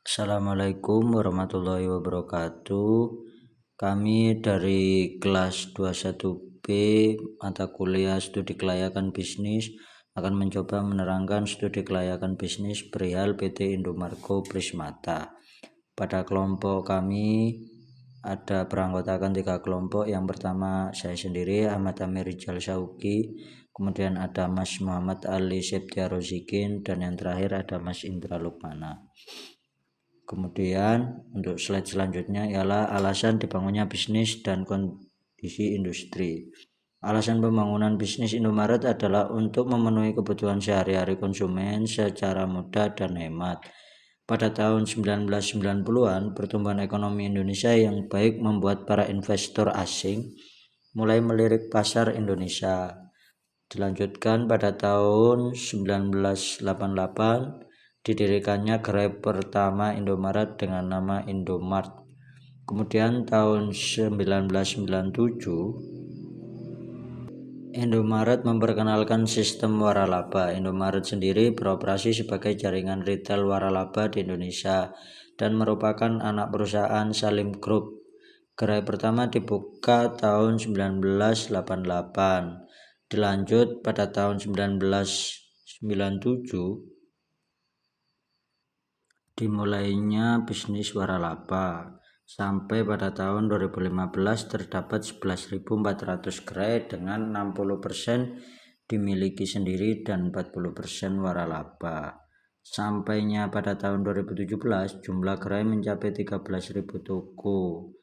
Assalamualaikum warahmatullahi wabarakatuh. Kami dari kelas 21B mata kuliah studi kelayakan bisnis akan mencoba menerangkan studi kelayakan bisnis perihal PT Indomarko Prismata. Pada kelompok kami ada beranggotakan 3 kelompok. Yang pertama saya sendiri Ahmad Amir Rijal Syauki, kemudian ada Mas Muhammad Ali Septia Rozikin, dan yang terakhir ada Mas Indra Lukmana. Kemudian untuk slide selanjutnya ialah alasan dibangunnya bisnis dan kondisi industri. Alasan pembangunan bisnis Indomaret adalah untuk memenuhi kebutuhan sehari-hari konsumen secara mudah dan hemat. Pada tahun 1990-an, pertumbuhan ekonomi Indonesia yang baik membuat para investor asing mulai melirik pasar Indonesia. Dilanjutkan pada tahun 1988, didirikannya gerai pertama Indomaret dengan nama Indomart. Kemudian tahun 1997, Indomaret memperkenalkan sistem waralaba. Indomaret sendiri beroperasi sebagai jaringan retail waralaba di Indonesia dan merupakan anak perusahaan Salim Group. Gerai pertama dibuka tahun 1988. Dilanjut pada tahun 1997 dimulainya bisnis waralaba. Sampai pada tahun 2015 terdapat 11.400 gerai dengan 60% dimiliki sendiri dan 40% waralaba. Sampainya pada tahun 2017 jumlah gerai mencapai 13.000 toko.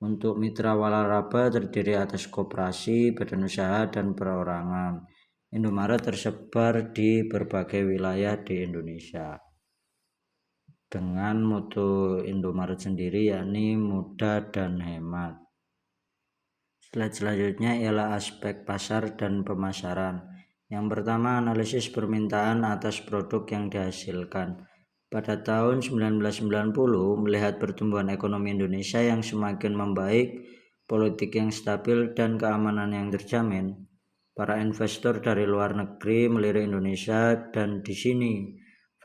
Untuk mitra waralaba terdiri atas koperasi, badan usaha, dan perorangan. Indomaret tersebar di berbagai wilayah di Indonesia dengan moto Indomaret sendiri yakni mudah dan hemat. Slide selanjutnya ialah aspek pasar dan pemasaran. Yang pertama, analisis permintaan atas produk yang dihasilkan. Pada tahun 1990, melihat pertumbuhan ekonomi Indonesia yang semakin membaik, politik yang stabil, dan keamanan yang terjamin, para investor dari luar negeri melirik Indonesia, dan di sini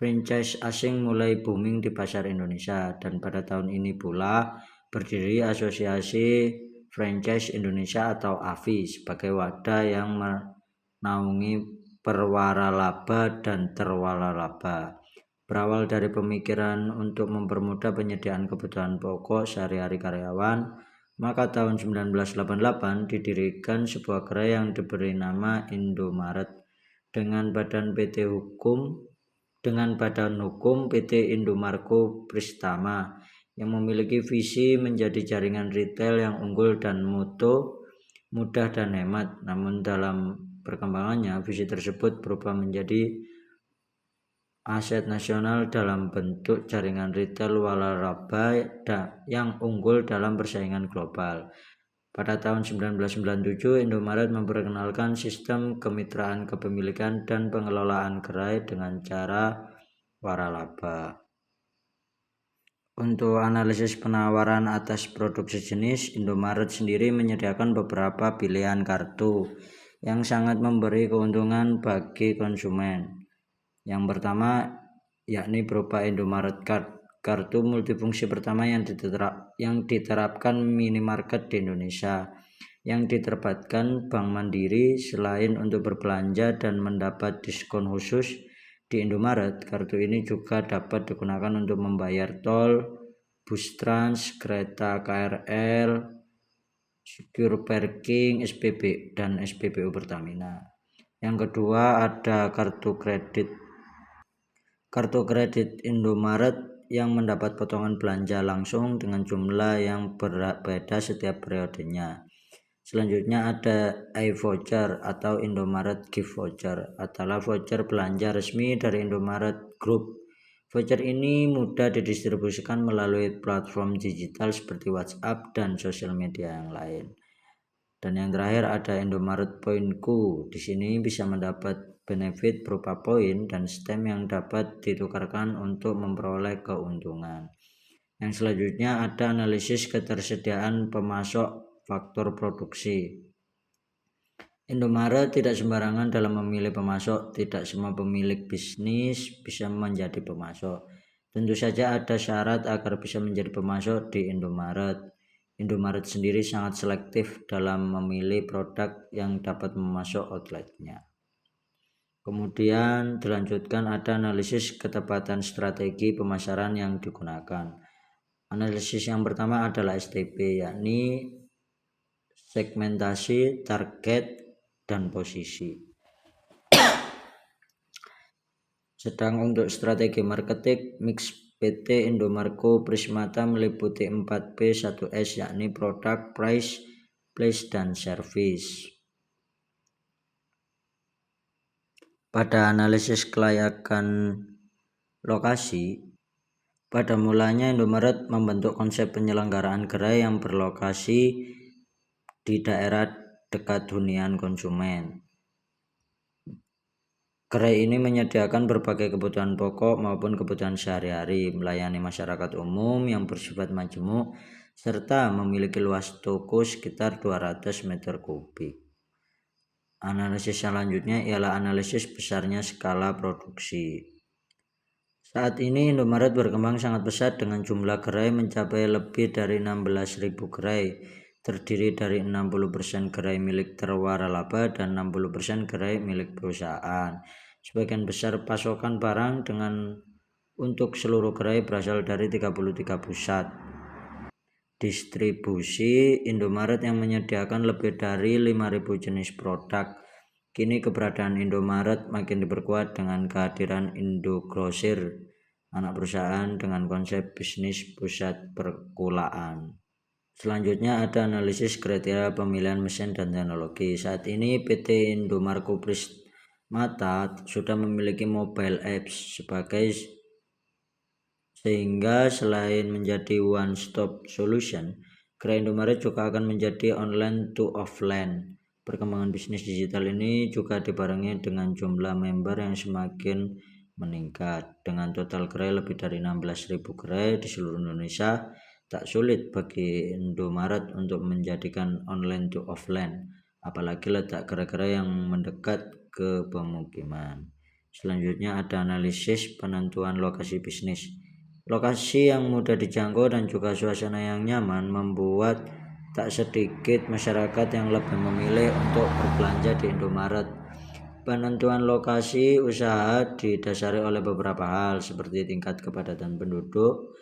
franchise asing mulai booming di pasar Indonesia. Dan pada tahun ini pula berdiri Asosiasi Franchise Indonesia atau AFI sebagai wadah yang menaungi perwaralaba dan terwaralaba. Berawal dari pemikiran untuk mempermudah penyediaan kebutuhan pokok sehari-hari karyawan, maka tahun 1988 didirikan sebuah gerai yang diberi nama Indomaret dengan badan hukum PT Indomarko Pristama yang memiliki visi menjadi jaringan retail yang unggul dan moto mudah dan hemat. Namun dalam perkembangannya, visi tersebut berubah menjadi aset nasional dalam bentuk jaringan retail waralaba yang unggul dalam persaingan global. Pada tahun 1997, Indomaret memperkenalkan sistem kemitraan kepemilikan dan pengelolaan gerai dengan cara waralaba. Untuk analisis penawaran atas produk sejenis, Indomaret sendiri menyediakan beberapa pilihan kartu yang sangat memberi keuntungan bagi konsumen. Yang pertama yakni berupa Indomaret Card, kartu multifungsi pertama yang diterapkan minimarket di Indonesia, yang diterbitkan Bank Mandiri. Selain untuk berbelanja dan mendapat diskon khusus di Indomaret, kartu ini juga dapat digunakan untuk membayar tol, bus trans, kereta KRL, secure parking, SPB, dan SPBU Pertamina. Yang kedua ada kartu kredit. Kartu kredit Indomaret yang mendapat potongan belanja langsung dengan jumlah yang berbeda setiap periodenya. Selanjutnya ada iVoucher atau Indomaret Gift Voucher, adalah voucher belanja resmi dari Indomaret Group. Voucher ini mudah didistribusikan melalui platform digital seperti WhatsApp dan sosial media yang lain. Dan yang terakhir ada Indomaret Poinku. Di sini bisa mendapat benefit berupa poin dan stem yang dapat ditukarkan untuk memperoleh keuntungan. Yang selanjutnya ada analisis ketersediaan pemasok faktor produksi. Indomaret tidak sembarangan dalam memilih pemasok. Tidak semua pemilik bisnis bisa menjadi pemasok. Tentu saja ada syarat agar bisa menjadi pemasok di Indomaret. Indomaret sendiri sangat selektif dalam memilih produk yang dapat memasok outletnya. Kemudian dilanjutkan ada analisis ketepatan strategi pemasaran yang digunakan. Analisis yang pertama adalah STP, yakni segmentasi, target, dan posisi. Sedang untuk strategi marketing, mix PT Indomarko Prismata meliputi 4P 1S, yakni produk, price, place, dan service. Pada analisis kelayakan lokasi, pada mulanya Indomaret membentuk konsep penyelenggaraan gerai yang berlokasi di daerah dekat hunian konsumen. Gerai ini menyediakan berbagai kebutuhan pokok maupun kebutuhan sehari-hari, melayani masyarakat umum yang bersifat majemuk, serta memiliki luas toko sekitar 200 meter kubik. Analisis selanjutnya ialah analisis besarnya skala produksi. Saat ini Indomaret berkembang sangat pesat dengan jumlah gerai mencapai lebih dari 16.000 gerai, terdiri dari 60% gerai milik terwaralaba dan 60% gerai milik perusahaan. Sebagian besar pasokan barang untuk seluruh gerai berasal dari 33 pusat distribusi Indomaret yang menyediakan lebih dari 5.000 jenis produk. Kini keberadaan Indomaret makin diperkuat dengan kehadiran Indogrosir, anak perusahaan dengan konsep bisnis pusat perkulaan. Selanjutnya ada analisis kriteria pemilihan mesin dan teknologi. Saat ini PT Indomarko Prismata sudah memiliki mobile apps sehingga selain menjadi one stop solution, gerai Indomaret juga akan menjadi online to offline. Perkembangan bisnis digital ini juga dibarengi dengan jumlah member yang semakin meningkat. Dengan total gerai lebih dari 16.000 gerai di seluruh Indonesia, tak sulit bagi Indomaret untuk menjadikan online to offline, apalagi letak gerai-gerai yang mendekat ke pemukiman. Selanjutnya ada analisis penentuan lokasi bisnis. Lokasi yang mudah dijangkau dan juga suasana yang nyaman membuat tak sedikit masyarakat yang lebih memilih untuk berbelanja di Indomaret. Penentuan lokasi usaha didasari oleh beberapa hal seperti tingkat kepadatan penduduk,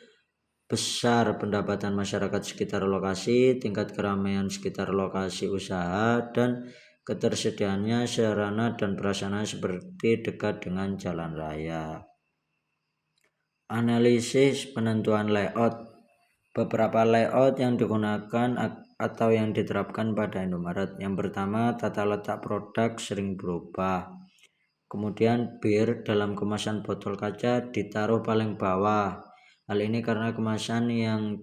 besar pendapatan masyarakat sekitar lokasi, tingkat keramaian sekitar lokasi usaha, dan ketersediaannya sarana dan prasarana seperti dekat dengan jalan raya. Analisis penentuan layout. Beberapa layout yang digunakan atau yang diterapkan pada Indomaret. Yang pertama, tata letak produk sering berubah. Kemudian bir dalam kemasan botol kaca ditaruh paling bawah. Hal ini karena kemasan yang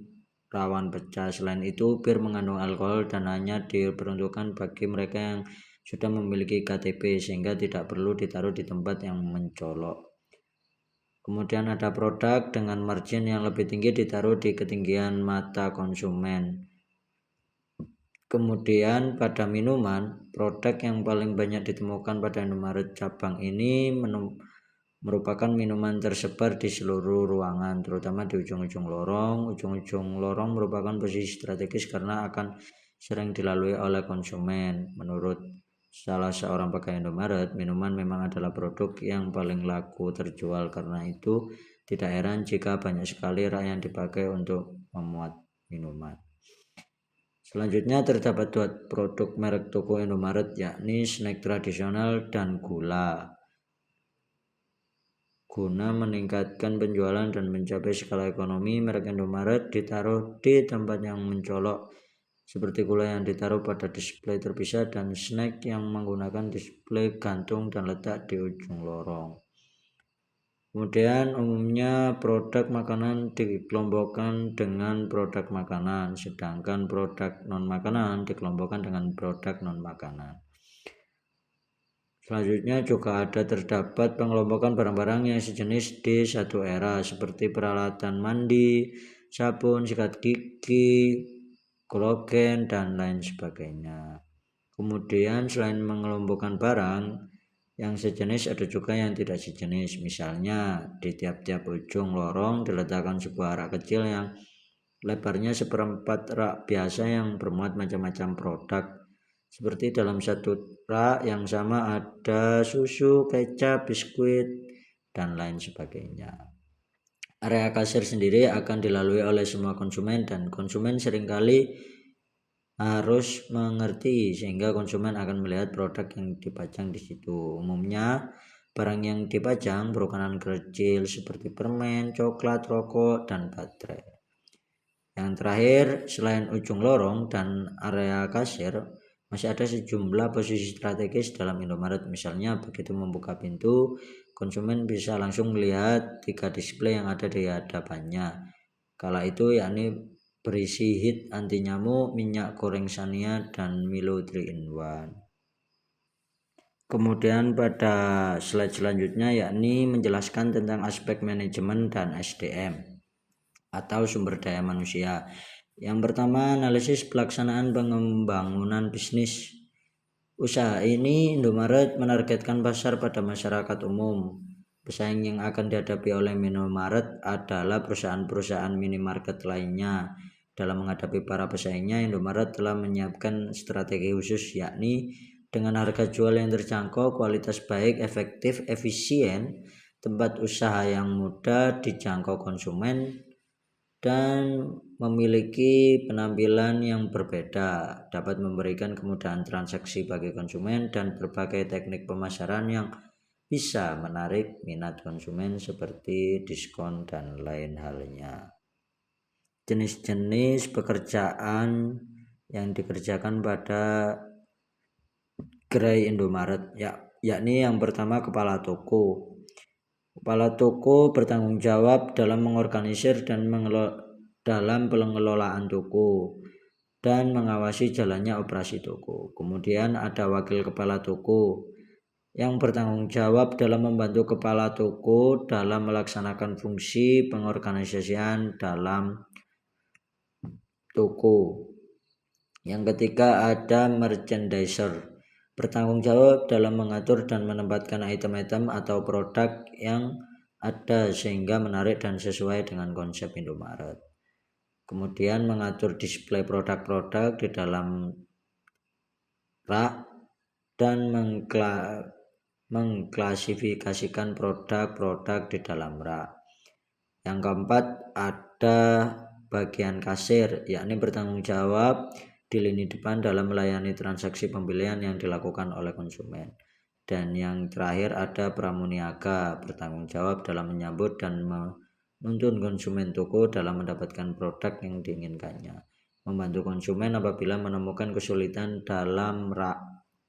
rawan pecah. Selain itu, bir mengandung alkohol dan hanya diperuntukkan bagi mereka yang sudah memiliki KTP sehingga tidak perlu ditaruh di tempat yang mencolok. Kemudian ada produk dengan margin yang lebih tinggi ditaruh di ketinggian mata konsumen. Kemudian pada minuman, produk yang paling banyak ditemukan pada Indomaret cabang ini merupakan minuman tersebar di seluruh ruangan, terutama di ujung-ujung lorong. Ujung-ujung lorong merupakan posisi strategis karena akan sering dilalui oleh konsumen. Menurut salah seorang pegawai Indomaret, minuman memang adalah produk yang paling laku terjual. Karena itu, tidak heran jika banyak sekali rak yang dipakai untuk memuat minuman. Selanjutnya terdapat dua produk merek toko Indomaret, yakni snack tradisional dan gula. Guna meningkatkan penjualan dan mencapai skala ekonomi, merek Indomaret ditaruh di tempat yang mencolok, seperti gula yang ditaruh pada display terpisah dan snack yang menggunakan display gantung dan letak di ujung lorong. Kemudian umumnya produk makanan dikelompokkan dengan produk makanan, sedangkan produk non-makanan dikelompokkan dengan produk non-makanan. Selanjutnya juga terdapat pengelompokan barang-barang yang sejenis di satu era, seperti peralatan mandi, sabun, sikat gigi, kolagen, dan lain sebagainya. Kemudian selain mengelompokkan barang, Yang sejenis ada juga yang tidak sejenis. Misalnya di tiap-tiap ujung lorong diletakkan sebuah rak kecil yang lebarnya seperempat rak biasa yang bermuat macam-macam produk. Seperti dalam satu rak yang sama ada susu, kecap, biskuit, dan lain sebagainya. Area kasir sendiri akan dilalui oleh semua konsumen dan konsumen seringkali harus mengerti sehingga konsumen akan melihat produk yang dipajang di situ. Umumnya barang yang dipajang berukuran kecil seperti permen, coklat, rokok, dan baterai. Yang terakhir, selain ujung lorong dan area kasir, masih ada sejumlah posisi strategis dalam Indomaret. Misalnya begitu membuka pintu, konsumen bisa langsung melihat 3 display yang ada di hadapannya. Kala itu yakni berisi hit anti nyamuk, minyak goreng Sania, dan Milo 3 in 1. Kemudian pada slide selanjutnya yakni menjelaskan tentang aspek manajemen dan SDM atau sumber daya manusia. Yang pertama, analisis pelaksanaan pengembangan bisnis. Usaha ini Indomaret menargetkan pasar pada masyarakat umum. Pesaing yang akan dihadapi oleh Indomaret adalah perusahaan-perusahaan minimarket lainnya. Dalam menghadapi para pesaingnya, Indomaret telah menyiapkan strategi khusus, yakni dengan harga jual yang terjangkau, kualitas baik, efektif, efisien, tempat usaha yang mudah dijangkau konsumen, dan memiliki penampilan yang berbeda, dapat memberikan kemudahan transaksi bagi konsumen, dan berbagai teknik pemasaran yang bisa menarik minat konsumen seperti diskon dan lain halnya. Jenis-jenis pekerjaan yang dikerjakan pada gerai Indomaret, yakni yang pertama kepala toko. Kepala toko bertanggung jawab dalam mengorganisir dan dalam pengelolaan toko dan mengawasi jalannya operasi toko. Kemudian ada wakil kepala toko yang bertanggung jawab dalam membantu kepala toko dalam melaksanakan fungsi pengorganisasian dalam toko. Yang ketiga ada merchandiser, bertanggung jawab dalam mengatur dan menempatkan item-item atau produk yang ada sehingga menarik dan sesuai dengan konsep Indomaret. Kemudian mengatur display produk-produk di dalam rak dan mengklasifikasikan produk-produk di dalam rak. Yang keempat ada bagian kasir, yakni bertanggung jawab di lini depan dalam melayani transaksi pembelian yang dilakukan oleh konsumen. Dan yang terakhir ada pramuniaga, bertanggung jawab dalam menyambut dan menuntun konsumen toko dalam mendapatkan produk yang diinginkannya, membantu konsumen apabila menemukan kesulitan dalam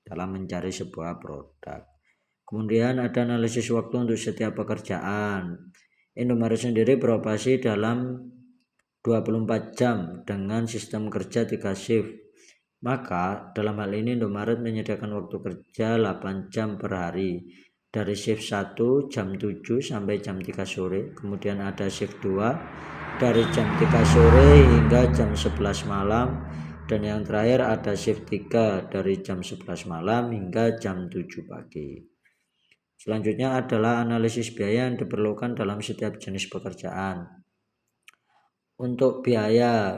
mencari sebuah produk. Kemudian ada analisis waktu untuk setiap pekerjaan. Indomaret sendiri beroperasi dalam 24 jam dengan sistem kerja 3 shift. Maka dalam hal ini Indomaret menyediakan waktu kerja 8 jam per hari. Dari shift 1 jam 7 sampai jam 3 sore. Kemudian ada shift 2 dari jam 3 sore hingga jam 11 malam. Dan yang terakhir ada shift 3 dari jam 11 malam hingga jam 7 pagi. Selanjutnya adalah analisis biaya yang diperlukan dalam setiap jenis pekerjaan. Untuk biaya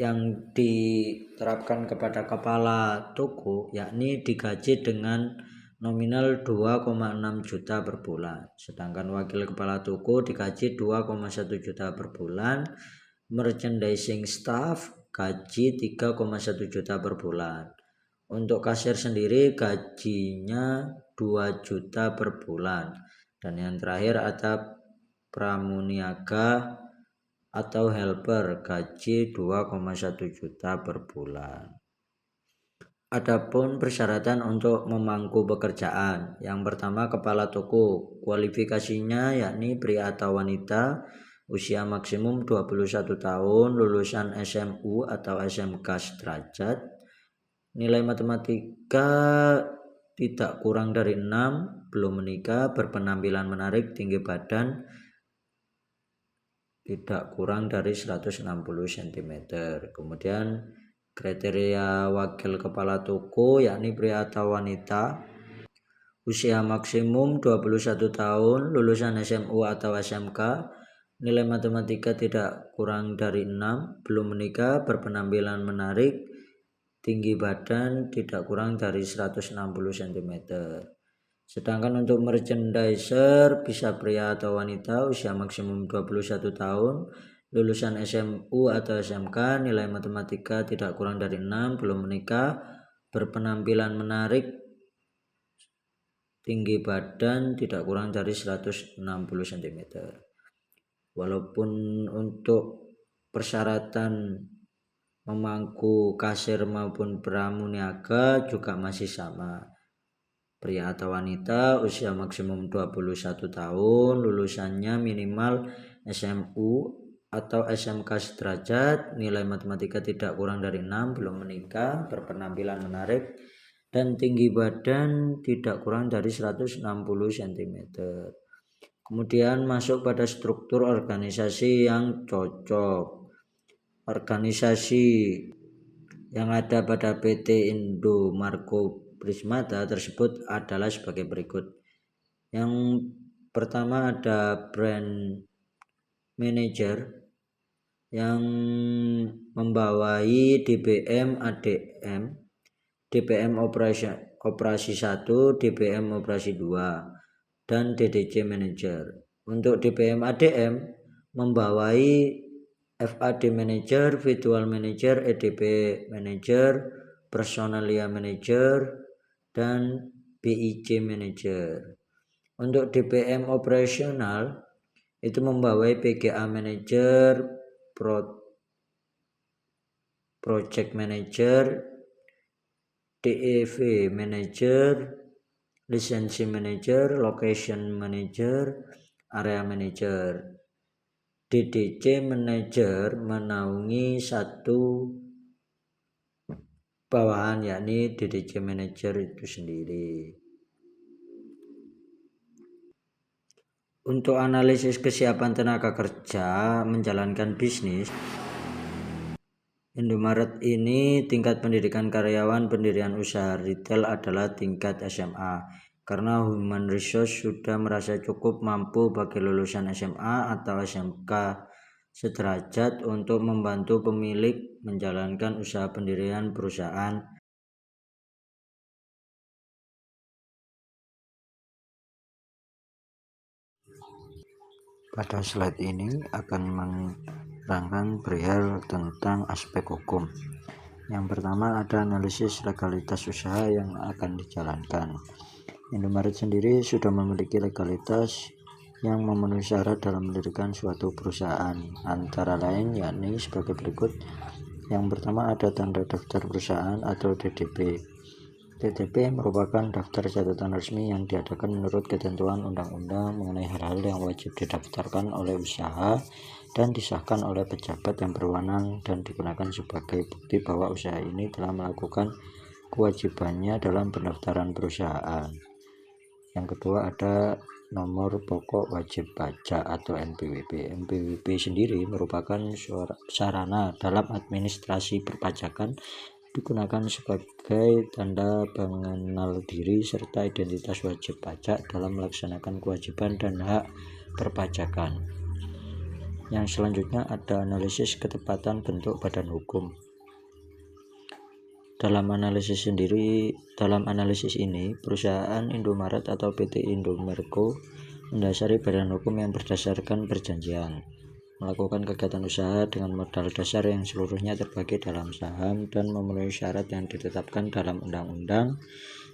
yang diterapkan kepada kepala toko yakni digaji dengan nominal 2,6 juta per bulan. Sedangkan wakil kepala toko digaji 2,1 juta per bulan. Merchandising staff gaji 3,1 juta per bulan. Untuk kasir sendiri gajinya 2 juta per bulan. Dan yang terakhir ada pramuniaga atau helper gaji 2,1 juta per bulan. Adapun persyaratan untuk memangku pekerjaan. Yang pertama kepala toko, kualifikasinya yakni pria atau wanita, usia maksimum 21 tahun, lulusan SMU atau SMK sederajat, nilai matematika tidak kurang dari 6, belum menikah, berpenampilan menarik, tinggi badan tidak kurang dari 160 cm. Kemudian kriteria wakil kepala toko yakni pria atau wanita, usia maksimum 21 tahun, lulusan SMU atau SMK, nilai matematika tidak kurang dari 6, belum menikah, berpenampilan menarik, tinggi badan tidak kurang dari 160 cm. Sedangkan untuk merchandiser bisa pria atau wanita, usia maksimum 21 tahun, lulusan SMU atau SMK, nilai matematika tidak kurang dari 6, belum menikah, berpenampilan menarik, tinggi badan tidak kurang dari 160 cm. Walaupun untuk persyaratan memangku kasir maupun pramuniaga juga masih sama. Pria atau wanita, usia maksimum 21 tahun, lulusannya minimal SMU atau SMK sederajat, nilai matematika tidak kurang dari 6, belum menikah, berpenampilan menarik, dan tinggi badan tidak kurang dari 160 cm. Kemudian masuk pada struktur organisasi yang cocok. Organisasi yang ada pada PT Indomarko Prismata tersebut adalah sebagai berikut. Yang pertama ada brand manager yang membawai DBM ADM, DBM operasi 1, DBM operasi 2, dan DDC manager. Untuk DBM ADM membawai FAD manager, virtual manager, EDP manager, personalia manager, dan BIC manager. Untuk DPM operasional itu membawai PGA manager, project manager, DEV manager, lisensi manager, location manager, area manager. DDC manager menaungi satu bawahan, yakni DDC manager itu sendiri. Untuk analisis kesiapan tenaga kerja menjalankan bisnis, Indomaret ini tingkat pendidikan karyawan pendirian usaha retail adalah tingkat SMA, karena human resource sudah merasa cukup mampu bagi lulusan SMA atau SMK sederajat untuk membantu pemilik menjalankan usaha pendirian perusahaan. Pada slide ini akan menerangkan perihal tentang aspek hukum. Yang pertama ada analisis legalitas usaha yang akan dijalankan. Indomaret sendiri sudah memiliki legalitas yang memenuhi syarat dalam mendirikan suatu perusahaan, antara lain yakni sebagai berikut. Yang pertama ada tanda daftar perusahaan atau DDP. DDP merupakan daftar catatan resmi yang diadakan menurut ketentuan undang-undang mengenai hal-hal yang wajib didaftarkan oleh usaha dan disahkan oleh pejabat yang berwenang dan digunakan sebagai bukti bahwa usaha ini telah melakukan kewajibannya dalam pendaftaran perusahaan. Yang kedua ada nomor pokok wajib pajak atau NPWP. NPWP sendiri merupakan sarana dalam administrasi perpajakan, digunakan sebagai tanda pengenal diri serta identitas wajib pajak dalam melaksanakan kewajiban dan hak perpajakan. Yang selanjutnya ada analisis ketepatan bentuk badan hukum. Dalam analisis ini, perusahaan Indomaret atau PT Indomarko mendasari badan hukum yang berdasarkan perjanjian, melakukan kegiatan usaha dengan modal dasar yang seluruhnya terbagi dalam saham dan memenuhi syarat yang ditetapkan dalam undang-undang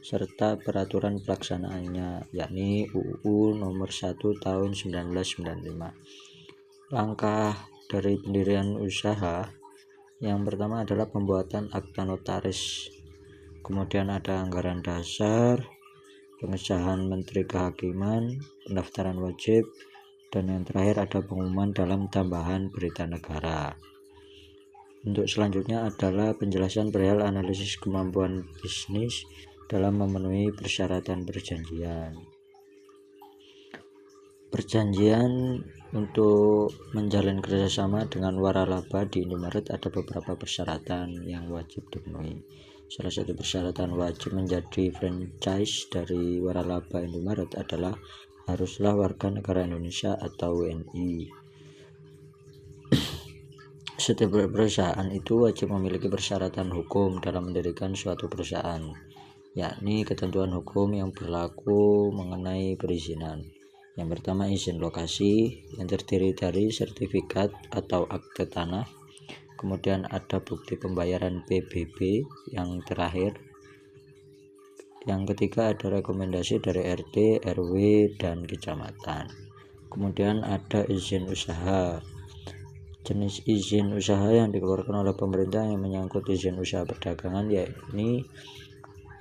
serta peraturan pelaksanaannya, yakni UU nomor 1 tahun 1995. Langkah dari pendirian usaha yang pertama adalah pembuatan akta notaris, kemudian ada anggaran dasar, pengesahan Menteri Kehakiman, pendaftaran wajib, dan yang terakhir ada pengumuman dalam tambahan berita negara. Untuk selanjutnya adalah penjelasan perihal analisis kemampuan bisnis dalam memenuhi persyaratan perjanjian. Perjanjian untuk menjalin kerjasama dengan waralaba di Indomaret ada beberapa persyaratan yang wajib dipenuhi. Salah satu persyaratan wajib menjadi franchise dari waralaba Indomaret adalah haruslah warga negara Indonesia atau WNI. Setiap perusahaan itu wajib memiliki persyaratan hukum dalam mendirikan suatu perusahaan, yakni ketentuan hukum yang berlaku mengenai perizinan. Yang pertama, izin lokasi yang terdiri dari sertifikat atau akte tanah. Kemudian ada bukti pembayaran PBB. Yang terakhir, yang ketiga, ada rekomendasi dari RT, RW, dan kecamatan. Kemudian ada izin usaha. Jenis izin usaha yang dikeluarkan oleh pemerintah yang menyangkut izin usaha perdagangan yakni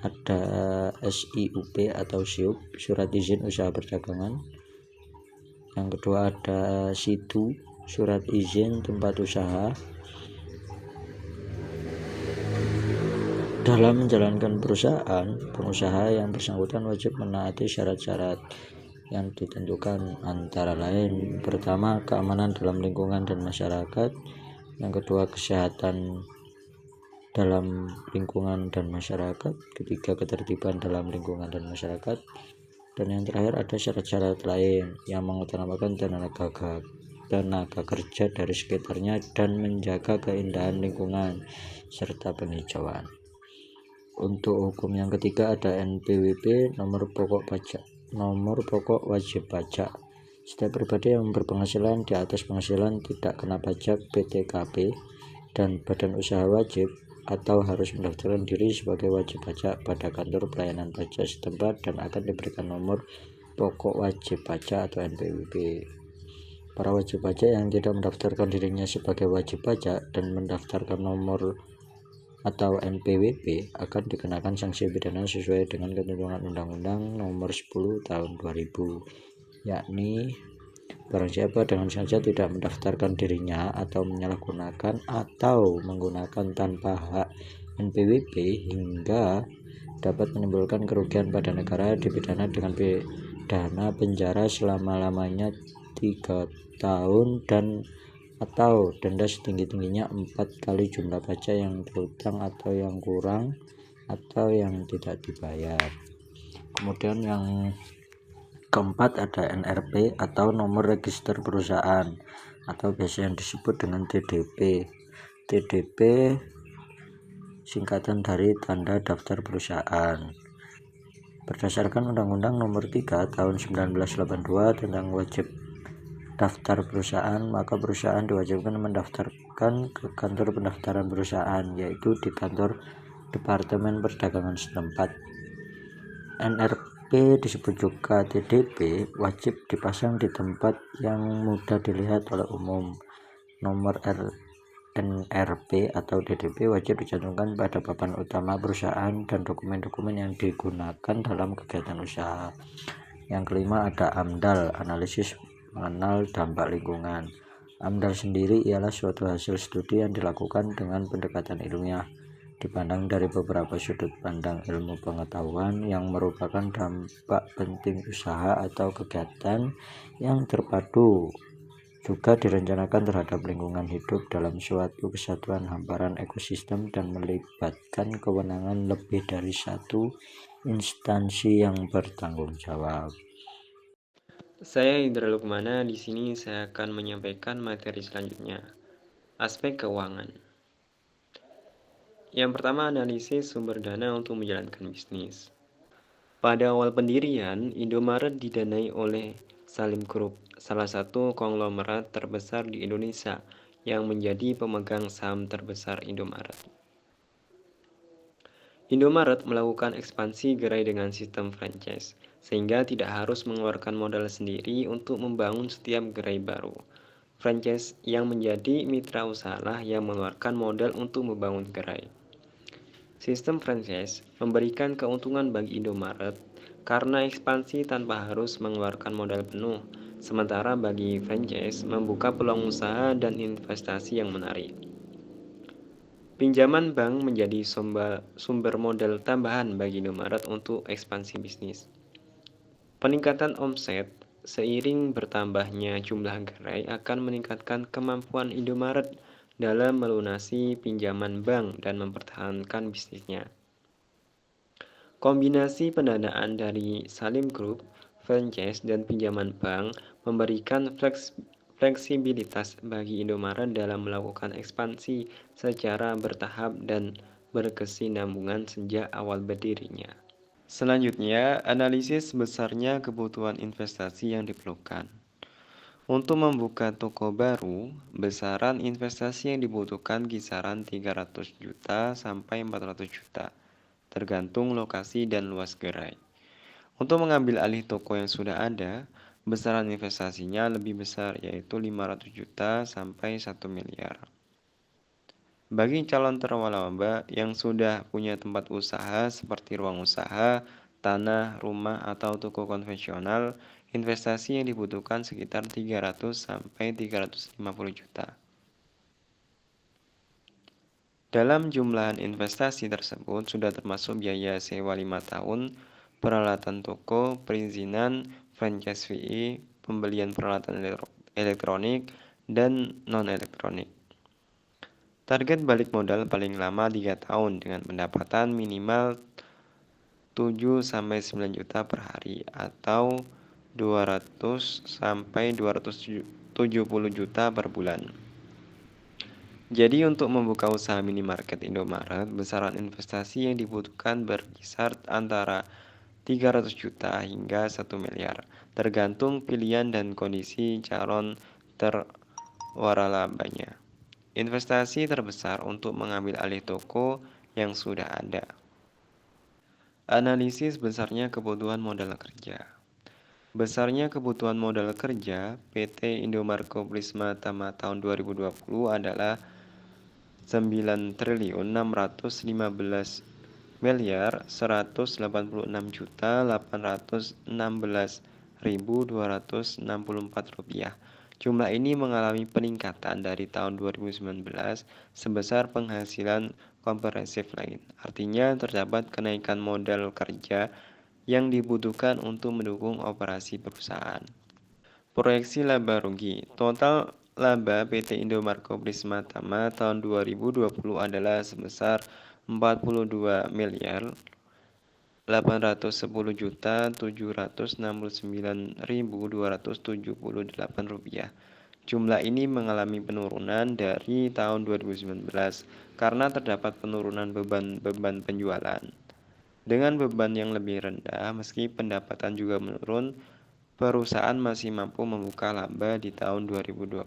ada SIUP atau SIUP, surat izin usaha perdagangan. Yang kedua ada SITU, surat izin tempat usaha. Dalam menjalankan perusahaan, pengusaha yang bersangkutan wajib menaati syarat-syarat yang ditentukan, antara lain pertama, keamanan dalam lingkungan dan masyarakat. Yang kedua, kesehatan dalam lingkungan dan masyarakat. Ketiga, ketertiban dalam lingkungan dan masyarakat. Dan yang terakhir ada syarat-syarat lain yang mengutamakan tenaga kerja dari sekitarnya dan menjaga keindahan lingkungan serta penghijauan. Untuk hukum yang ketiga ada NPWP, nomor pokok wajib pajak. Setiap pribadi yang berpenghasilan di atas penghasilan tidak kena pajak PTKP dan badan usaha wajib atau harus mendaftarkan diri sebagai wajib pajak pada kantor pelayanan pajak setempat dan akan diberikan nomor pokok wajib pajak atau NPWP. Para wajib pajak yang tidak mendaftarkan dirinya sebagai wajib pajak dan mendaftarkan nomor atau NPWP akan dikenakan sanksi pidana sesuai dengan ketentuan Undang-Undang Nomor 10 Tahun 2000, yakni barang siapa dengan sengaja tidak mendaftarkan dirinya atau menyalahgunakan atau menggunakan tanpa hak NPWP hingga dapat menimbulkan kerugian pada negara dipidana dengan pidana penjara selama-lamanya 3 tahun dan atau denda setinggi-tingginya 4 kali jumlah pajak yang terutang atau yang kurang atau yang tidak dibayar. Kemudian yang keempat ada NRP atau nomor register perusahaan atau biasa yang disebut dengan TDP. TDP singkatan dari tanda daftar perusahaan. Berdasarkan Undang-Undang Nomor 3 Tahun 1982 tentang wajib daftar perusahaan, maka perusahaan diwajibkan mendaftarkan ke kantor pendaftaran perusahaan, yaitu di kantor Departemen Perdagangan setempat. NRP disebut juga TDP wajib dipasang di tempat yang mudah dilihat oleh umum. Nomor NRP atau TDP wajib dicantumkan pada papan utama perusahaan dan dokumen-dokumen yang digunakan dalam kegiatan usaha. Yang kelima ada AMDAL, analisis mengenal dampak lingkungan. AMDAL sendiri ialah suatu hasil studi yang dilakukan dengan pendekatan ilmiah, dipandang dari beberapa sudut pandang ilmu pengetahuan yang merupakan dampak penting usaha atau kegiatan yang terpadu. Juga direncanakan terhadap lingkungan hidup dalam suatu kesatuan hamparan ekosistem dan melibatkan kewenangan lebih dari satu instansi yang bertanggung jawab. Saya Indra Lukmana. Di sini saya akan menyampaikan materi selanjutnya, aspek keuangan. Yang pertama, analisis sumber dana untuk menjalankan bisnis. Pada awal pendirian, Indomaret didanai oleh Salim Group, salah satu konglomerat terbesar di Indonesia yang menjadi pemegang saham terbesar Indomaret. Indomaret melakukan ekspansi gerai dengan sistem franchise, sehingga tidak harus mengeluarkan modal sendiri untuk membangun setiap gerai baru. Franchise yang menjadi mitra usaha yang mengeluarkan modal untuk membangun gerai. Sistem franchise memberikan keuntungan bagi Indomaret karena ekspansi tanpa harus mengeluarkan modal penuh, sementara bagi franchise membuka peluang usaha dan investasi yang menarik. Pinjaman bank menjadi sumber modal tambahan bagi Indomaret untuk ekspansi bisnis. Peningkatan omset seiring bertambahnya jumlah gerai akan meningkatkan kemampuan Indomaret dalam melunasi pinjaman bank dan mempertahankan bisnisnya. Kombinasi pendanaan dari Salim Group, franchise, dan pinjaman bank memberikan fleksibilitas bagi Indomaret dalam melakukan ekspansi secara bertahap dan berkesinambungan sejak awal berdirinya. Selanjutnya, analisis besarnya kebutuhan investasi yang diperlukan. Untuk membuka toko baru, besaran investasi yang dibutuhkan kisaran 300 juta sampai 400 juta, tergantung lokasi dan luas gerai. Untuk mengambil alih toko yang sudah ada, besaran investasinya lebih besar, yaitu 500 juta sampai 1 miliar. Bagi calon terlaba yang sudah punya tempat usaha seperti ruang usaha, tanah, rumah, atau toko konvensional, investasi yang dibutuhkan sekitar 300 sampai 350 juta. Dalam jumlah investasi tersebut sudah termasuk biaya sewa 5 tahun, peralatan toko, perizinan, franchise fee, pembelian peralatan elektronik, dan non-elektronik. Target balik modal paling lama 3 tahun dengan pendapatan minimal 7-9 juta per hari atau 200-270 juta per bulan. Jadi untuk membuka usaha minimarket Indomaret, besaran investasi yang dibutuhkan berkisar antara 300 juta hingga 1 miliar, tergantung pilihan dan kondisi calon terwaralabanya. Investasi terbesar untuk mengambil alih toko yang sudah ada. Analisis besarnya kebutuhan modal kerja. Besarnya kebutuhan modal kerja PT Indomaret Prisma Tama tahun 2020 adalah 9 triliun 615 miliar 186 juta 816.264 rupiah. Jumlah ini mengalami peningkatan dari tahun 2019 sebesar penghasilan komprehensif lain. Artinya terdapat kenaikan modal kerja yang dibutuhkan untuk mendukung operasi perusahaan. Proyeksi laba rugi. Total laba PT Indomaret Prisma Tama tahun 2020 adalah sebesar 42 miliar 810.769.278 rupiah. Jumlah ini mengalami penurunan dari tahun 2019 karena terdapat penurunan beban penjualan. Dengan beban yang lebih rendah, meski pendapatan juga menurun, perusahaan masih mampu membuka laba di tahun 2020.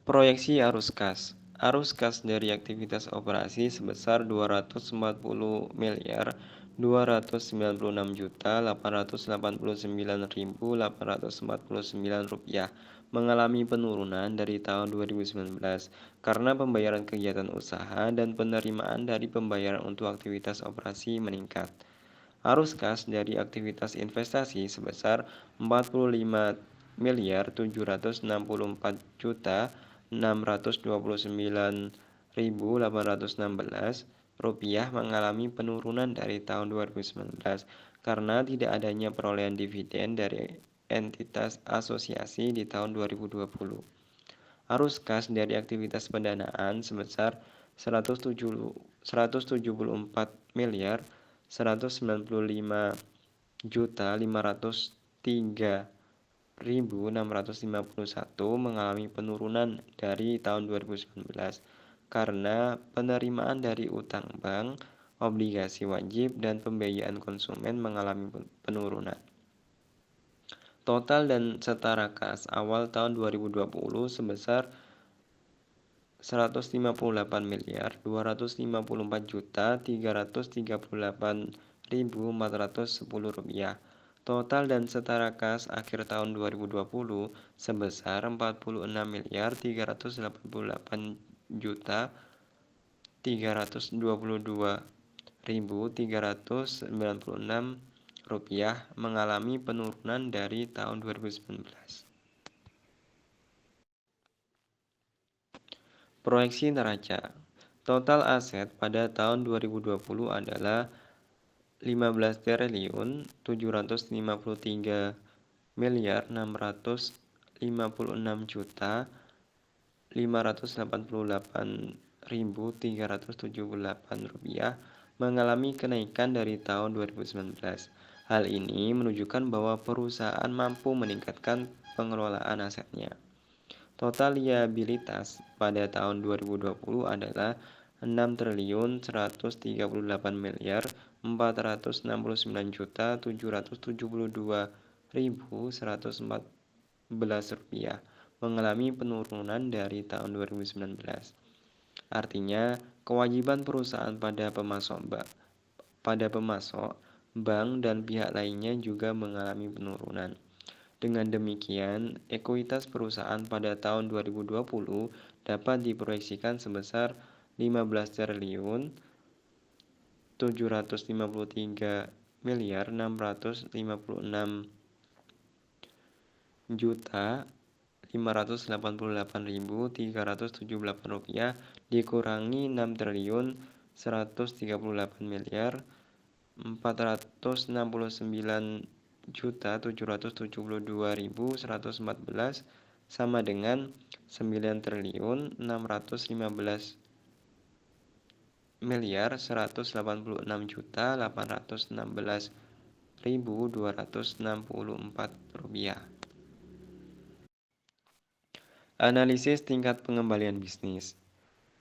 Proyeksi arus kas. Arus kas dari aktivitas operasi sebesar 240 miliar 296 juta 889.849 rupiah mengalami penurunan dari tahun 2019 karena pembayaran kegiatan usaha dan penerimaan dari pembayaran untuk aktivitas operasi meningkat. Arus kas dari aktivitas investasi sebesar 45 miliar 764 juta 629.816 rupiah mengalami penurunan dari tahun 2019 karena tidak adanya perolehan dividen dari entitas asosiasi di tahun 2020. Arus kas dari aktivitas pendanaan sebesar 174 miliar 195 juta 503.651 mengalami penurunan dari tahun 2019 karena penerimaan dari utang bank, obligasi wajib, dan pembiayaan konsumen mengalami penurunan. Total dan setara kas awal tahun 2020 sebesar 158 miliar 254 juta 338.410 rupiah. Total dan setara kas akhir tahun 2020 sebesar 46 miliar 388 juta 322.396 rupiah mengalami penurunan dari tahun 2019. Proyeksi neraca. Total aset pada tahun 2020 adalah 15 triliun 753 miliar 656 juta Rp588.378 mengalami kenaikan dari tahun 2019. Hal ini menunjukkan bahwa perusahaan mampu meningkatkan pengelolaan asetnya. Total liabilitas pada tahun 2020 adalah Rp6.138.469.772.114 mengalami penurunan dari tahun 2019. Artinya, kewajiban perusahaan pada pemasok, bank, dan pihak lainnya juga mengalami penurunan. Dengan demikian, ekuitas perusahaan pada tahun 2020 dapat diproyeksikan sebesar Rp15.656.588.378 dikurangi Rp6.338.469.772.114 sama dengan Rp9.615.186.264. Analisis tingkat pengembalian bisnis.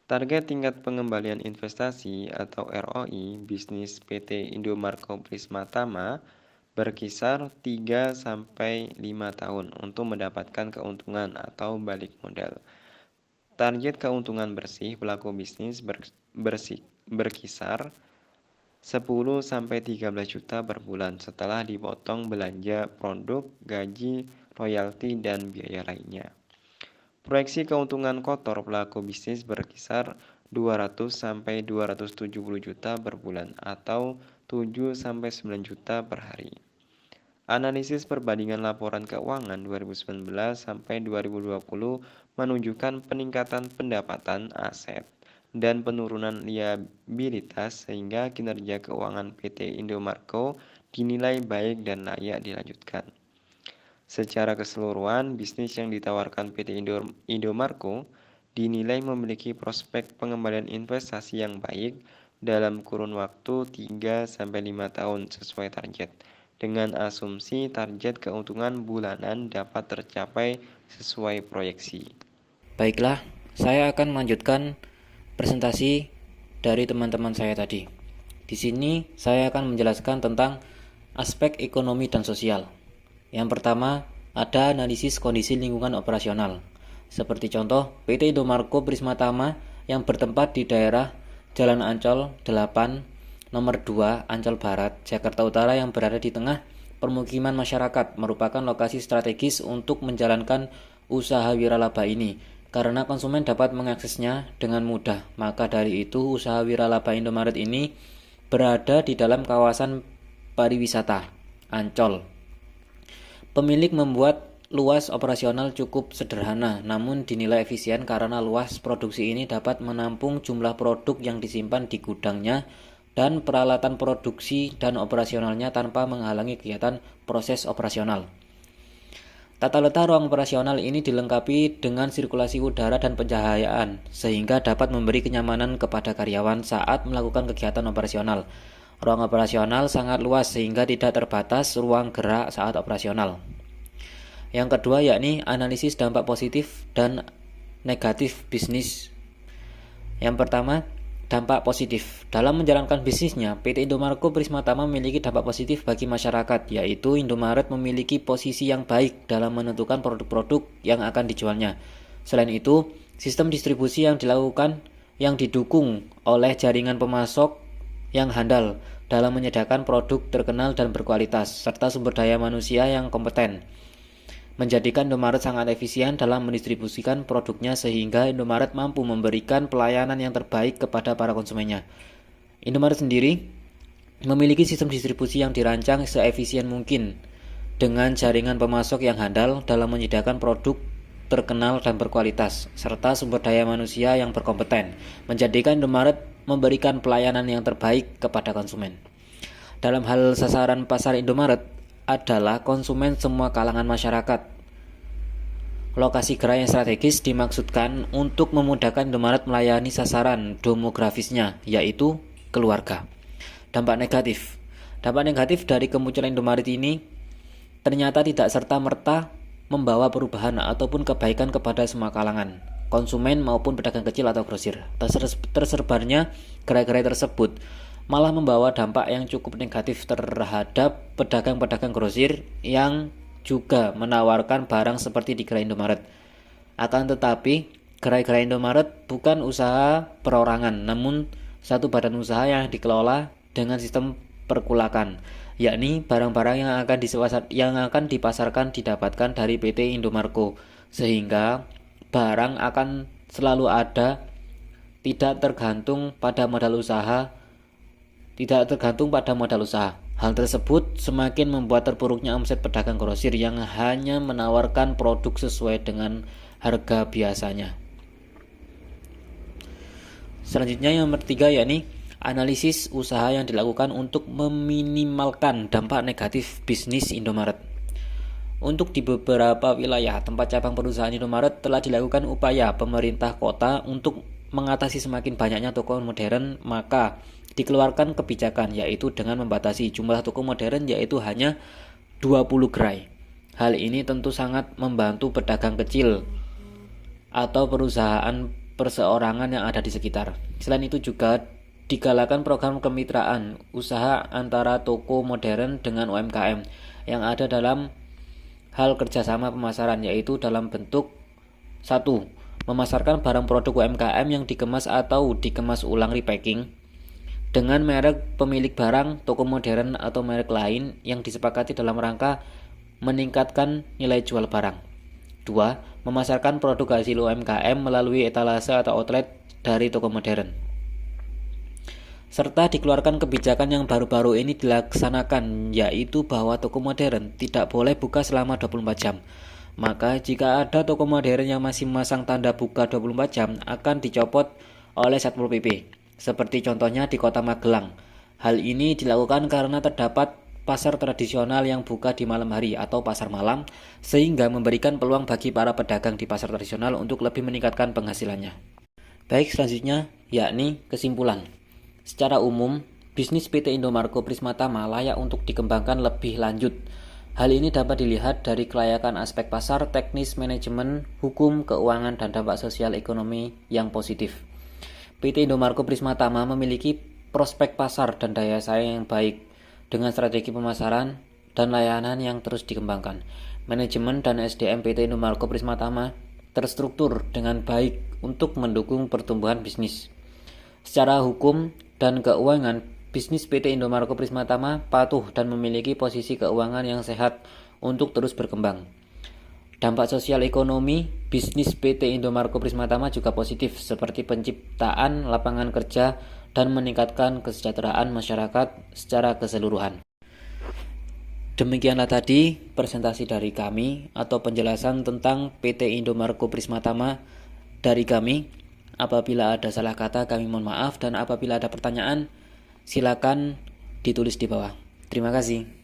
Target tingkat pengembalian investasi atau ROI bisnis PT Indomarko Prisma Tama berkisar 3-5 tahun untuk mendapatkan keuntungan atau balik modal. Target keuntungan bersih pelaku bisnis berkisar 10-13 juta per bulan setelah dipotong belanja produk, gaji, royalti, dan biaya lainnya. Proyeksi keuntungan kotor pelaku bisnis berkisar 200-270 juta per bulan atau 7-9 juta per hari. Analisis perbandingan laporan keuangan 2019-2020 menunjukkan peningkatan pendapatan aset dan penurunan liabilitas sehingga kinerja keuangan PT Indomarko dinilai baik dan layak dilanjutkan. Secara keseluruhan, bisnis yang ditawarkan PT Indomarko dinilai memiliki prospek pengembalian investasi yang baik dalam kurun waktu 3-5 tahun sesuai target, dengan asumsi target keuntungan bulanan dapat tercapai sesuai proyeksi. Baiklah, saya akan melanjutkan presentasi dari teman-teman saya tadi. Di sini saya akan menjelaskan tentang aspek ekonomi dan sosial. Yang pertama, ada analisis kondisi lingkungan operasional. Seperti contoh, PT Indomarko Prisma Tama yang bertempat di daerah Jalan Ancol 8, nomor 2, Ancol Barat, Jakarta Utara yang berada di tengah permukiman masyarakat merupakan lokasi strategis untuk menjalankan usaha wiralaba ini karena konsumen dapat mengaksesnya dengan mudah. Maka dari itu, usaha wiralaba Indomaret ini berada di dalam kawasan pariwisata Ancol. Pemilik membuat luas operasional cukup sederhana, namun dinilai efisien karena luas produksi ini dapat menampung jumlah produk yang disimpan di gudangnya dan peralatan produksi dan operasionalnya tanpa menghalangi kegiatan proses operasional. Tata letak ruang operasional ini dilengkapi dengan sirkulasi udara dan pencahayaan, sehingga dapat memberi kenyamanan kepada karyawan saat melakukan kegiatan operasional. Ruang operasional sangat luas sehingga tidak terbatas ruang gerak saat operasional. Yang kedua yakni analisis dampak positif dan negatif bisnis. Yang pertama, dampak positif. Dalam menjalankan bisnisnya, PT Indomarko Prisma Tama memiliki dampak positif bagi masyarakat, yaitu Indomaret memiliki posisi yang baik dalam menentukan produk-produk yang akan dijualnya. Selain itu, sistem distribusi yang didukung oleh jaringan pemasok yang handal dalam menyediakan produk terkenal dan berkualitas, serta sumber daya manusia yang kompeten, menjadikan Indomaret sangat efisien dalam mendistribusikan produknya sehingga Indomaret mampu memberikan pelayanan yang terbaik kepada para konsumennya. Indomaret sendiri memiliki sistem distribusi yang dirancang seefisien mungkin dengan jaringan pemasok yang handal dalam menyediakan produk terkenal dan berkualitas, serta sumber daya manusia yang berkompeten, menjadikan Indomaret memberikan pelayanan yang terbaik kepada konsumen. Dalam hal sasaran pasar Indomaret adalah konsumen semua kalangan masyarakat. Lokasi gerai yang strategis dimaksudkan untuk memudahkan Indomaret melayani sasaran demografisnya, yaitu keluarga. Dampak negatif. Dampak negatif dari kemunculan Indomaret ini ternyata tidak serta-merta membawa perubahan ataupun kebaikan kepada semua kalangan, konsumen maupun pedagang kecil atau grosir. Tersebarnya gerai-gerai tersebut malah membawa dampak yang cukup negatif terhadap pedagang-pedagang grosir yang juga menawarkan barang seperti di gerai Indomaret. Akan tetapi, gerai-gerai Indomaret bukan usaha perorangan, namun satu badan usaha yang dikelola dengan sistem perkulakan, yakni barang-barang yang akan dipasarkan didapatkan dari PT Indomarko, sehingga barang akan selalu ada, tidak tergantung pada modal usaha. Hal tersebut semakin membuat terpuruknya omset pedagang grosir yang hanya menawarkan produk sesuai dengan harga biasanya. Selanjutnya yang ketiga, yakni analisis usaha yang dilakukan untuk meminimalkan dampak negatif bisnis Indomaret. Untuk di beberapa wilayah tempat cabang perusahaan Indomaret telah dilakukan upaya pemerintah kota untuk mengatasi semakin banyaknya toko modern, maka dikeluarkan kebijakan yaitu dengan membatasi jumlah toko modern yaitu hanya 20 gerai. Hal ini tentu sangat membantu pedagang kecil atau perusahaan perseorangan yang ada di sekitar. Selain itu juga digalakan program kemitraan usaha antara toko modern dengan UMKM yang ada dalam hal kerjasama pemasaran, yaitu dalam bentuk 1. Memasarkan barang produk UMKM yang dikemas atau dikemas ulang repacking dengan merek pemilik barang, toko modern atau merek lain yang disepakati dalam rangka meningkatkan nilai jual barang. 2. Memasarkan produk hasil UMKM melalui etalase atau outlet dari toko modern. Serta dikeluarkan kebijakan yang baru-baru ini dilaksanakan, yaitu bahwa toko modern tidak boleh buka selama 24 jam. Maka jika ada toko modern yang masih memasang tanda buka 24 jam akan dicopot oleh Satpol PP. Seperti contohnya di Kota Magelang. Hal ini dilakukan karena terdapat pasar tradisional yang buka di malam hari atau pasar malam, sehingga memberikan peluang bagi para pedagang di pasar tradisional untuk lebih meningkatkan penghasilannya. Baik, selanjutnya yakni kesimpulan. Secara umum, bisnis PT Indomarko Prismatama layak untuk dikembangkan lebih lanjut. Hal ini dapat dilihat dari kelayakan aspek pasar, teknis, manajemen, hukum, keuangan, dan dampak sosial ekonomi yang positif. PT Indomarko Prismatama memiliki prospek pasar dan daya saing yang baik dengan strategi pemasaran dan layanan yang terus dikembangkan. Manajemen dan SDM PT Indomarko Prismatama terstruktur dengan baik untuk mendukung pertumbuhan bisnis. Secara hukum dan keuangan, bisnis PT Indomarko Prismatama patuh dan memiliki posisi keuangan yang sehat untuk terus berkembang. Dampak sosial ekonomi bisnis PT Indomarko Prismatama juga positif, seperti penciptaan lapangan kerja dan meningkatkan kesejahteraan masyarakat secara keseluruhan. Demikianlah tadi presentasi dari kami atau penjelasan tentang PT Indomarko Prismatama dari kami. Apabila ada salah kata kami mohon maaf, dan apabila ada pertanyaan silakan ditulis di bawah. Terima kasih.